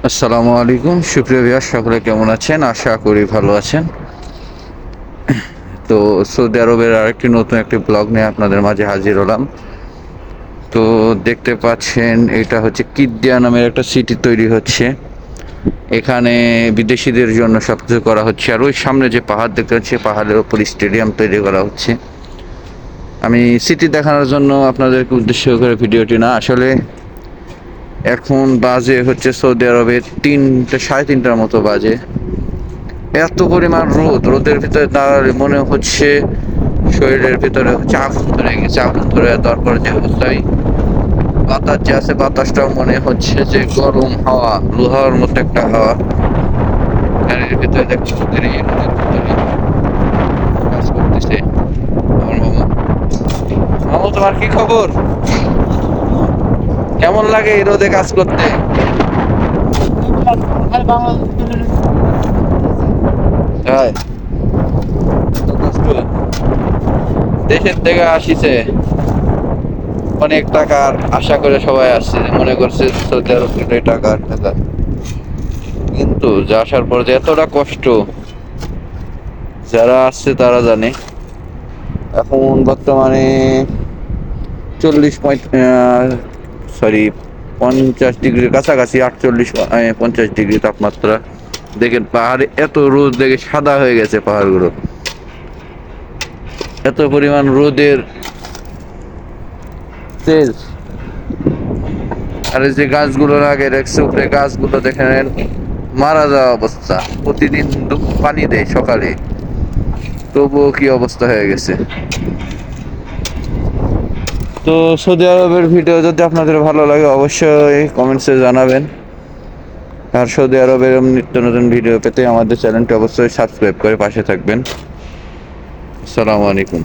আসসালামু আলাইকুম সুপ্রিয় ভিউয়ার, সকলে কেমন আছেন? আশা করি ভালো আছেন। তো সৌদি আরবের আরেকটি নতুন একটি ব্লগ নিয়ে আপনাদের মাঝে হাজির হলাম। তো দেখতে পাচ্ছেন, এটা হচ্ছে কিদ্দিয়া নামের একটা সিটি তৈরি হচ্ছে। এখানে বিদেশিদের জন্য সব কিছু করা হচ্ছে। আর ওই সামনে যে পাহাড় দেখতে পাচ্ছি, পাহাড়ের ওপর স্টেডিয়াম তৈরি করা হচ্ছে। আমি সিটি দেখানোর জন্য আপনাদেরকে উদ্দেশ্য করে ভিডিওটি না, আসলে এখন বাজে হচ্ছে সৌদি আরবে 3টে, 3:30টার মতো বাজে। এত পরিমাণ রোদের ভিতরে দাঁড়ালে মনে হচ্ছে শরীরের ভিতরে আগুন ধরে গেছে। আগুন ধরে তারপরে যে অবস্থায় বাতাস যে আছে, বাতাসটাও মনে হচ্ছে যে গরম হাওয়া, লোহার মতো একটা হাওয়া। গাড়ির ভিতরে দেখছি ভিতরে কাজ করতেছে আমার মামা। মামু, তোমার কি খবর? কেমন লাগে এই রোদে কাজ করতে? হ্যাঁ, কষ্ট। দেশের থেকে আসিছে, অনেক টাকার আশা করে সবাই আসছে, মনে করছে সৌদি আরব টাকা টাকা, কিন্তু যে আসার পর যে এতটা কষ্ট, যারা আসছে তারা জানে। এখন বর্তমানে 50 ডিগ্রির কাছাকাছি, 48-50 ডিগ্রি তাপমাত্রা। দেখেন পাহাড়ে এত রোদ, দেখে সাদা হয়ে গেছে পাহাড়গুলো, এত পরিমাণ রোদের তেজ। আর এই যে গাছগুলো লাগে দেখছে উপরে, গাছগুলো দেখেন মারা যাওয়া অবস্থা। প্রতিদিন পানি দেয় সকালে, তবুও কি অবস্থা হয়ে গেছে। তো সৌদি আরবের ভিডিও যদি আপনাদের ভালো লাগে অবশ্যই কমেন্টসে জানাবেন। আর সৌদি আরবের নিত্য নতুন ভিডিও পেতে আমাদের চ্যানেলটি অবশ্যই সাবস্ক্রাইব করে পাশে থাকবেন। আসসালামু আলাইকুম।